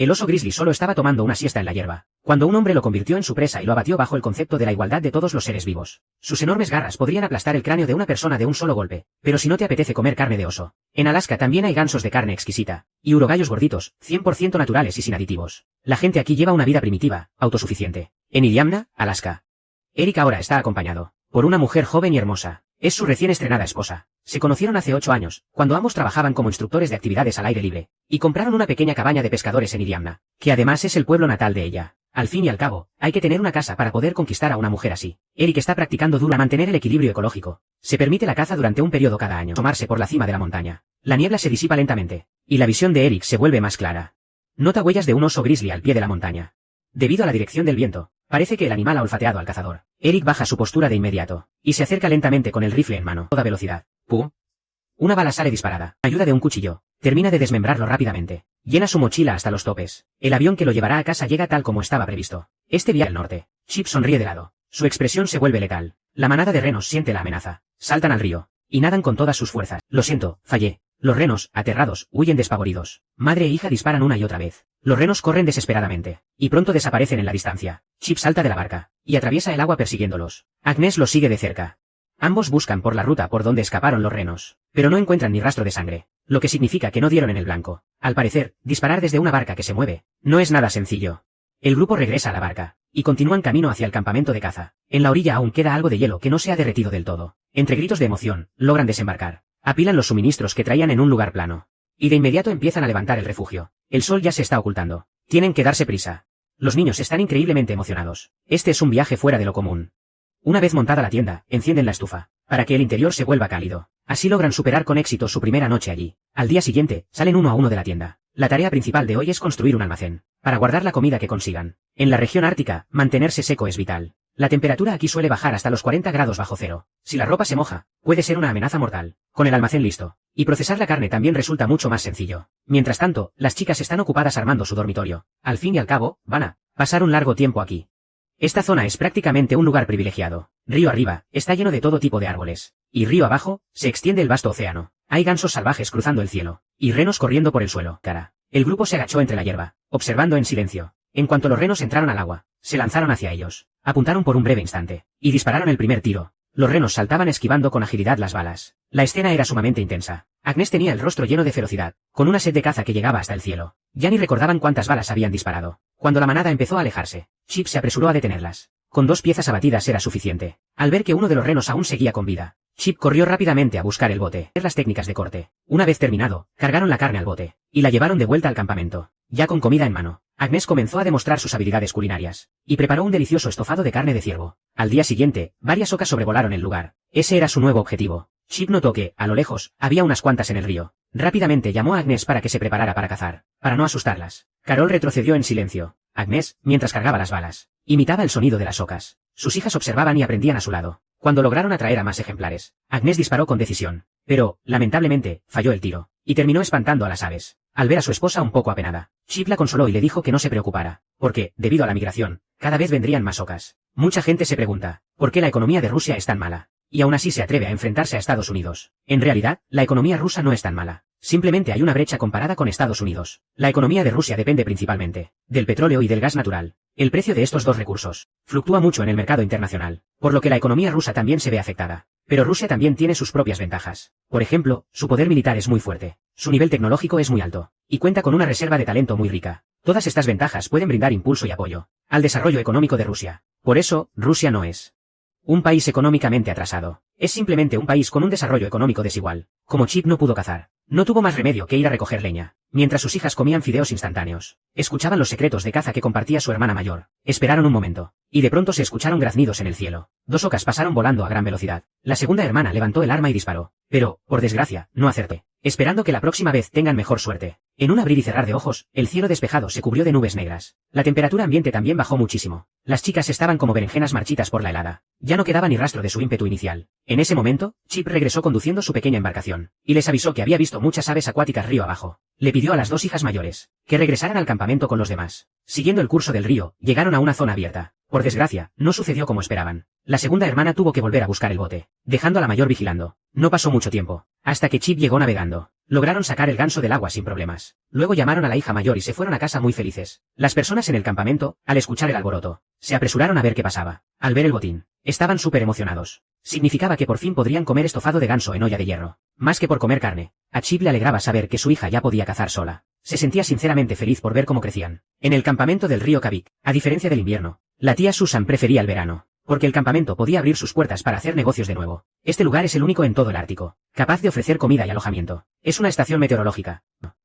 El oso grizzly solo estaba tomando una siesta en la hierba, cuando un hombre lo convirtió en su presa y lo abatió bajo el concepto de la igualdad de todos los seres vivos. Sus enormes garras podrían aplastar el cráneo de una persona de un solo golpe, pero si no te apetece comer carne de oso. En Alaska también hay gansos de carne exquisita, y urogallos gorditos, 100% naturales y sin aditivos. La gente aquí lleva una vida primitiva, autosuficiente. En Iliamna, Alaska. Eric ahora está acompañado por una mujer joven y hermosa. Es su recién estrenada esposa. Se conocieron hace 8 años, cuando ambos trabajaban como instructores de actividades al aire libre, y compraron una pequeña cabaña de pescadores en Iliamna, que además es el pueblo natal de ella. Al fin y al cabo, hay que tener una casa para poder conquistar a una mujer así. Eric está practicando duro a mantener el equilibrio ecológico. Se permite la caza durante un periodo cada año. Asomarse por la cima de la montaña. La niebla se disipa lentamente, y la visión de Eric se vuelve más clara. Nota huellas de un oso grizzly al pie de la montaña. Debido a la dirección del viento, parece que el animal ha olfateado al cazador. Eric baja su postura de inmediato, y se acerca lentamente con el rifle en mano. Toda velocidad. ¡Pum! Una bala sale disparada. Ayuda de un cuchillo. Termina de desmembrarlo rápidamente. Llena su mochila hasta los topes. El avión que lo llevará a casa llega tal como estaba previsto. Este viaje al norte. Chip sonríe de lado. Su expresión se vuelve letal. La manada de renos siente la amenaza. Saltan al río, y nadan con todas sus fuerzas. Lo siento, fallé. Los renos, aterrados, huyen despavoridos. Madre e hija disparan una y otra vez. Los renos corren desesperadamente, y pronto desaparecen en la distancia. Chip salta de la barca, y atraviesa el agua persiguiéndolos. Agnes los sigue de cerca. Ambos buscan por la ruta por donde escaparon los renos, pero no encuentran ni rastro de sangre, lo que significa que no dieron en el blanco. Al parecer, disparar desde una barca que se mueve no es nada sencillo. El grupo regresa a la barca, y continúan camino hacia el campamento de caza. En la orilla aún queda algo de hielo que no se ha derretido del todo. Entre gritos de emoción, logran desembarcar. Apilan los suministros que traían en un lugar plano, y de inmediato empiezan a levantar el refugio. El sol ya se está ocultando. Tienen que darse prisa. Los niños están increíblemente emocionados. Este es un viaje fuera de lo común. Una vez montada la tienda, encienden la estufa, para que el interior se vuelva cálido. Así logran superar con éxito su primera noche allí. Al día siguiente, salen uno a uno de la tienda. La tarea principal de hoy es construir un almacén, para guardar la comida que consigan. En la región ártica, mantenerse seco es vital. La temperatura aquí suele bajar hasta los 40 grados bajo cero. Si la ropa se moja, puede ser una amenaza mortal. Con el almacén listo, y procesar la carne también resulta mucho más sencillo. Mientras tanto, las chicas están ocupadas armando su dormitorio. Al fin y al cabo, van a pasar un largo tiempo aquí. Esta zona es prácticamente un lugar privilegiado. Río arriba, está lleno de todo tipo de árboles. Y río abajo, se extiende el vasto océano. Hay gansos salvajes cruzando el cielo, y renos corriendo por el suelo. El grupo se agachó entre la hierba, observando en silencio. En cuanto los renos entraron al agua, se lanzaron hacia ellos. Apuntaron por un breve instante, y dispararon el primer tiro. Los renos saltaban esquivando con agilidad las balas. La escena era sumamente intensa. Agnes tenía el rostro lleno de ferocidad, con una sed de caza que llegaba hasta el cielo. Ya ni recordaban cuántas balas habían disparado. Cuando la manada empezó a alejarse, Chip se apresuró a detenerlas. Con 2 piezas abatidas era suficiente. Al ver que uno de los renos aún seguía con vida, Chip corrió rápidamente a buscar el bote. Ver las técnicas de corte. Una vez terminado, cargaron la carne al bote, y la llevaron de vuelta al campamento. Ya con comida en mano, Agnes comenzó a demostrar sus habilidades culinarias, y preparó un delicioso estofado de carne de ciervo. Al día siguiente, varias ocas sobrevolaron el lugar. Ese era su nuevo objetivo. Chip notó que, a lo lejos, había unas cuantas en el río. Rápidamente llamó a Agnes para que se preparara para cazar, para no asustarlas. Carol retrocedió en silencio. Agnes, mientras cargaba las balas, imitaba el sonido de las ocas. Sus hijas observaban y aprendían a su lado. Cuando lograron atraer a más ejemplares, Agnes disparó con decisión, pero, lamentablemente, falló el tiro, y terminó espantando a las aves. Al ver a su esposa un poco apenada, Chip la consoló y le dijo que no se preocupara, porque, debido a la migración, cada vez vendrían más ocas. Mucha gente se pregunta, ¿por qué la economía de Rusia es tan mala? Y aún así se atreve a enfrentarse a Estados Unidos. En realidad, la economía rusa no es tan mala. Simplemente hay una brecha comparada con Estados Unidos. La economía de Rusia depende principalmente del petróleo y del gas natural. El precio de estos dos recursos fluctúa mucho en el mercado internacional, por lo que la economía rusa también se ve afectada. Pero Rusia también tiene sus propias ventajas. Por ejemplo, su poder militar es muy fuerte, su nivel tecnológico es muy alto, y cuenta con una reserva de talento muy rica. Todas estas ventajas pueden brindar impulso y apoyo al desarrollo económico de Rusia. Por eso, Rusia no es un país económicamente atrasado. Es simplemente un país con un desarrollo económico desigual. Como Chip no pudo cazar, no tuvo más remedio que ir a recoger leña, mientras sus hijas comían fideos instantáneos. Escuchaban los secretos de caza que compartía su hermana mayor. Esperaron un momento, y de pronto se escucharon graznidos en el cielo. 2 ocas pasaron volando a gran velocidad. La segunda hermana levantó el arma y disparó, pero, por desgracia, no acerté, esperando que la próxima vez tengan mejor suerte. En un abrir y cerrar de ojos, el cielo despejado se cubrió de nubes negras. La temperatura ambiente también bajó muchísimo. Las chicas estaban como berenjenas marchitas por la helada. Ya no quedaba ni rastro de su ímpetu inicial. En ese momento, Chip regresó conduciendo su pequeña embarcación, y les avisó que había visto muchas aves acuáticas río abajo. Le pidió a las 2 hijas mayores que regresaran al campamento con los demás. Siguiendo el curso del río, llegaron a una zona abierta. Por desgracia, no sucedió como esperaban. La segunda hermana tuvo que volver a buscar el bote, dejando a la mayor vigilando. No pasó mucho tiempo, hasta que Chip llegó navegando. Lograron sacar el ganso del agua sin problemas. Luego llamaron a la hija mayor y se fueron a casa muy felices. Las personas en el campamento, al escuchar el alboroto, se apresuraron a ver qué pasaba. Al ver el botín, estaban súper emocionados. Significaba que por fin podrían comer estofado de ganso en olla de hierro, más que por comer carne. A Chip le alegraba saber que su hija ya podía cazar sola. Se sentía sinceramente feliz por ver cómo crecían. En el campamento del río Kavik, a diferencia del invierno, la tía Susan prefería el verano, porque el campamento podía abrir sus puertas para hacer negocios de nuevo. Este lugar es el único en todo el Ártico, capaz de ofrecer comida y alojamiento. Es una estación meteorológica.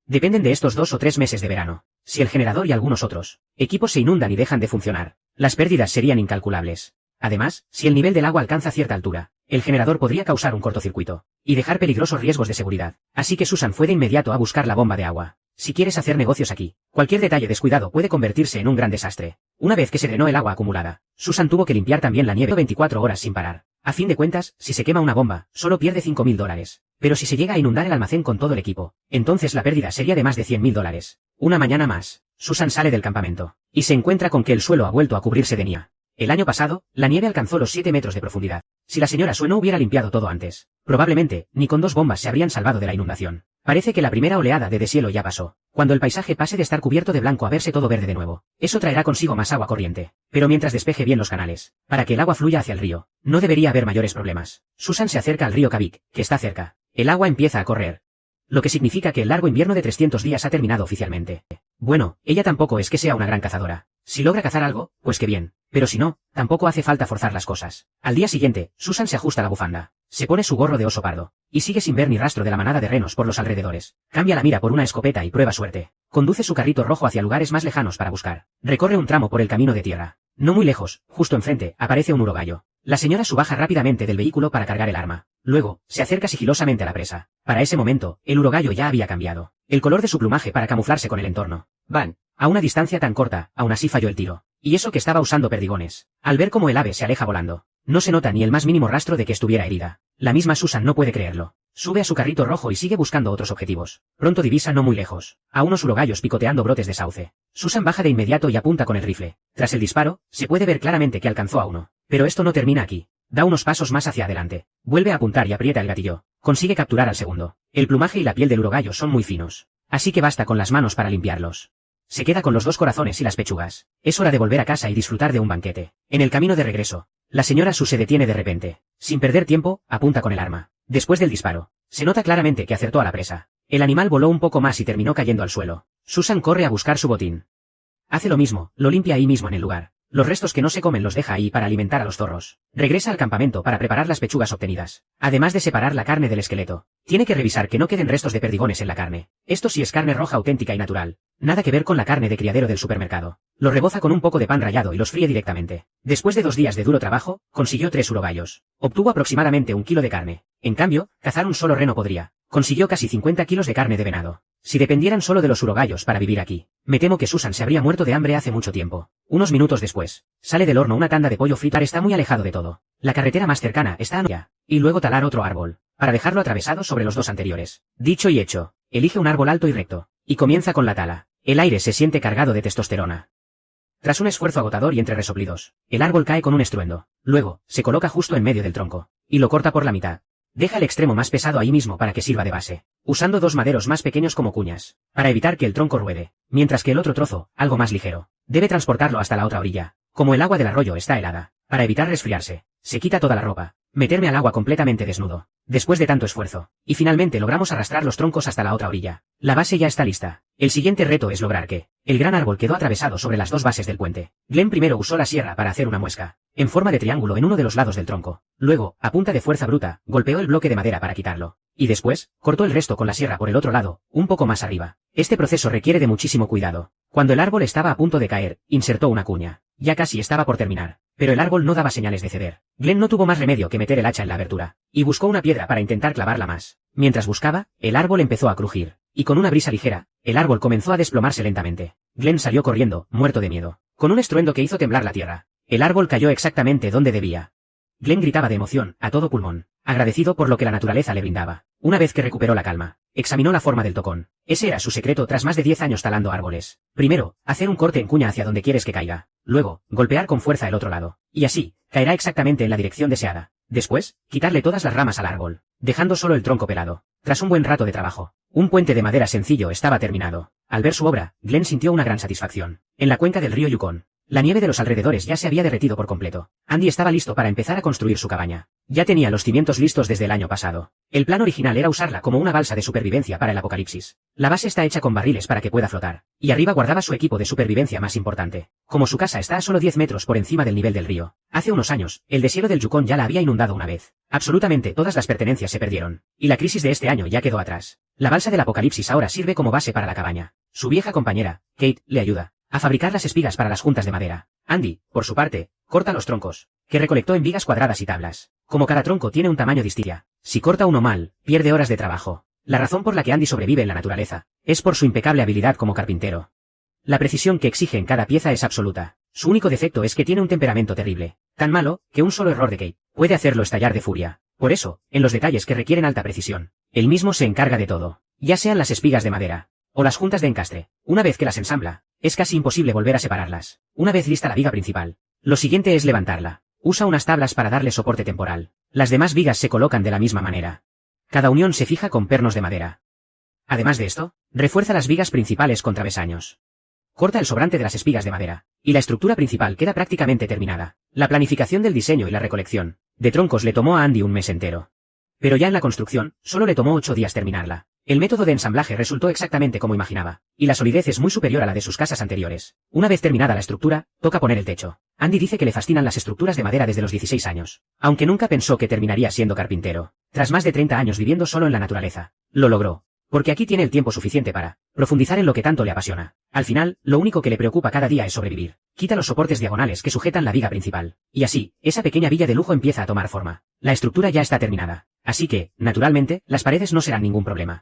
Dependen de estos 2 o 3 meses de verano. Si el generador y algunos otros equipos se inundan y dejan de funcionar, las pérdidas serían incalculables. Además, si el nivel del agua alcanza cierta altura, el generador podría causar un cortocircuito y dejar peligrosos riesgos de seguridad. Así que Susan fue de inmediato a buscar la bomba de agua. Si quieres hacer negocios aquí, cualquier detalle descuidado puede convertirse en un gran desastre. Una vez que se drenó el agua acumulada, Susan tuvo que limpiar también la nieve 24 horas sin parar. A fin de cuentas, si se quema una bomba, solo pierde $5.000. Pero si se llega a inundar el almacén con todo el equipo, entonces la pérdida sería de más de $100.000. Una mañana más, Susan sale del campamento y se encuentra con que el suelo ha vuelto a cubrirse de nieve. El año pasado, la nieve alcanzó los 7 metros de profundidad. Si la señora Sue no hubiera limpiado todo antes, probablemente, ni con 2 bombas se habrían salvado de la inundación. Parece que la primera oleada de deshielo ya pasó. Cuando el paisaje pase de estar cubierto de blanco a verse todo verde de nuevo, eso traerá consigo más agua corriente. Pero mientras despeje bien los canales, para que el agua fluya hacia el río, no debería haber mayores problemas. Susan se acerca al río Kavik, que está cerca. El agua empieza a correr, lo que significa que el largo invierno de 300 días ha terminado oficialmente. Bueno, ella tampoco es que sea una gran cazadora. Si logra cazar algo, pues qué bien. Pero si no, tampoco hace falta forzar las cosas. Al día siguiente, Susan se ajusta la bufanda, se pone su gorro de oso pardo, y sigue sin ver ni rastro de la manada de renos por los alrededores. Cambia la mira por una escopeta y prueba suerte. Conduce su carrito rojo hacia lugares más lejanos para buscar. Recorre un tramo por el camino de tierra. No muy lejos, justo enfrente, aparece un urogallo. La señora Sue baja rápidamente del vehículo para cargar el arma. Luego, se acerca sigilosamente a la presa. Para ese momento, el urogallo ya había cambiado el color de su plumaje para camuflarse con el entorno. Van, a una distancia tan corta, aún así falló el tiro. Y eso que estaba usando perdigones. Al ver cómo el ave se aleja volando, no se nota ni el más mínimo rastro de que estuviera herida. La misma Susan no puede creerlo. Sube a su carrito rojo y sigue buscando otros objetivos. Pronto divisa no muy lejos a unos urogallos picoteando brotes de sauce. Susan baja de inmediato y apunta con el rifle. Tras el disparo, se puede ver claramente que alcanzó a uno. Pero esto no termina aquí. Da unos pasos más hacia adelante. Vuelve a apuntar y aprieta el gatillo. Consigue capturar al segundo. El plumaje y la piel del urogallo son muy finos, así que basta con las manos para limpiarlos. Se queda con los 2 corazones y las pechugas. Es hora de volver a casa y disfrutar de un banquete. En el camino de regreso, la señora Sue se detiene de repente. Sin perder tiempo, apunta con el arma. Después del disparo, se nota claramente que acertó a la presa. El animal voló un poco más y terminó cayendo al suelo. Susan corre a buscar su botín. Hace lo mismo, lo limpia ahí mismo en el lugar. Los restos que no se comen los deja ahí para alimentar a los zorros. Regresa al campamento para preparar las pechugas obtenidas, además de separar la carne del esqueleto. Tiene que revisar que no queden restos de perdigones en la carne. Esto sí es carne roja auténtica y natural. Nada que ver con la carne de criadero del supermercado. Lo reboza con un poco de pan rallado y los fríe directamente. Después de 2 días de duro trabajo, consiguió 3 urogallos. Obtuvo aproximadamente 1 kilo de carne. En cambio, cazar un solo reno podría. Consiguió casi 50 kilos de carne de venado. Si dependieran solo de los urogallos para vivir aquí, me temo que Susan se habría muerto de hambre hace mucho tiempo. Unos minutos después, sale del horno una tanda de pollo frito. Está muy alejado de todo. La carretera más cercana está a Noya, y luego talar otro árbol, para dejarlo atravesado sobre los 2 anteriores. Dicho y hecho, elige un árbol alto y recto, y comienza con la tala. El aire se siente cargado de testosterona. Tras un esfuerzo agotador y entre resoplidos, el árbol cae con un estruendo. Luego, se coloca justo en medio del tronco, y lo corta por la mitad. Deja el extremo más pesado ahí mismo para que sirva de base, usando 2 maderos más pequeños como cuñas, para evitar que el tronco ruede, mientras que el otro trozo, algo más ligero, debe transportarlo hasta la otra orilla. Como el agua del arroyo está helada, para evitar resfriarse, se quita toda la ropa, meterme al agua completamente desnudo, después de tanto esfuerzo, y finalmente logramos arrastrar los troncos hasta la otra orilla. La base ya está lista. El siguiente reto es lograr que el gran árbol quedó atravesado sobre las 2 bases del puente. Glenn primero usó la sierra para hacer una muesca, en forma de triángulo en uno de los lados del tronco. Luego, a punta de fuerza bruta, golpeó el bloque de madera para quitarlo. Y después, cortó el resto con la sierra por el otro lado, un poco más arriba. Este proceso requiere de muchísimo cuidado. Cuando el árbol estaba a punto de caer, insertó una cuña. Ya casi estaba por terminar. Pero el árbol no daba señales de ceder. Glenn no tuvo más remedio que meter el hacha en la abertura, y buscó una piedra para intentar clavarla más. Mientras buscaba, el árbol empezó a crujir, y con una brisa ligera, el árbol comenzó a desplomarse lentamente. Glenn salió corriendo, muerto de miedo, con un estruendo que hizo temblar la tierra. El árbol cayó exactamente donde debía. Glenn gritaba de emoción, a todo pulmón, agradecido por lo que la naturaleza le brindaba. Una vez que recuperó la calma, examinó la forma del tocón. Ese era su secreto tras más de 10 años talando árboles. Primero, hacer un corte en cuña hacia donde quieres que caiga. Luego, golpear con fuerza el otro lado. Y así, caerá exactamente en la dirección deseada. Después, quitarle todas las ramas al árbol, dejando solo el tronco pelado. Tras un buen rato de trabajo, un puente de madera sencillo estaba terminado. Al ver su obra, Glenn sintió una gran satisfacción. En la cuenca del río Yukon, la nieve de los alrededores ya se había derretido por completo. Andy estaba listo para empezar a construir su cabaña. Ya tenía los cimientos listos desde el año pasado. El plan original era usarla como una balsa de supervivencia para el apocalipsis. La base está hecha con barriles para que pueda flotar, y arriba guardaba su equipo de supervivencia más importante. Como su casa está a solo 10 metros por encima del nivel del río, hace unos años, el deshielo del Yukon ya la había inundado una vez. Absolutamente todas las pertenencias se perdieron, y la crisis de este año ya quedó atrás. La balsa del apocalipsis ahora sirve como base para la cabaña. Su vieja compañera, Kate, le ayuda a fabricar las espigas para las juntas de madera. Andy, por su parte, corta los troncos, que recolectó en vigas cuadradas y tablas. Como cada tronco tiene un tamaño distinto, si corta uno mal, pierde horas de trabajo. La razón por la que Andy sobrevive en la naturaleza es por su impecable habilidad como carpintero. La precisión que exige en cada pieza es absoluta. Su único defecto es que tiene un temperamento terrible, tan malo, que un solo error de Kate puede hacerlo estallar de furia. Por eso, en los detalles que requieren alta precisión, él mismo se encarga de todo, ya sean las espigas de madera o las juntas de encastre. Una vez que las ensambla, es casi imposible volver a separarlas. Una vez lista la viga principal, lo siguiente es levantarla. Usa unas tablas para darle soporte temporal. Las demás vigas se colocan de la misma manera. Cada unión se fija con pernos de madera. Además de esto, refuerza las vigas principales con travesaños. Corta el sobrante de las espigas de madera, y la estructura principal queda prácticamente terminada. La planificación del diseño y la recolección de troncos le tomó a Andy un mes entero. Pero ya en la construcción, solo le tomó 8 días terminarla. El método de ensamblaje resultó exactamente como imaginaba, y la solidez es muy superior a la de sus casas anteriores. Una vez terminada la estructura, toca poner el techo. Andy dice que le fascinan las estructuras de madera desde los 16 años, aunque nunca pensó que terminaría siendo carpintero. Tras más de 30 años viviendo solo en la naturaleza, lo logró. Porque aquí tiene el tiempo suficiente para profundizar en lo que tanto le apasiona. Al final, lo único que le preocupa cada día es sobrevivir. Quita los soportes diagonales que sujetan la viga principal. Y así, esa pequeña villa de lujo empieza a tomar forma. La estructura ya está terminada. Así que, naturalmente, las paredes no serán ningún problema.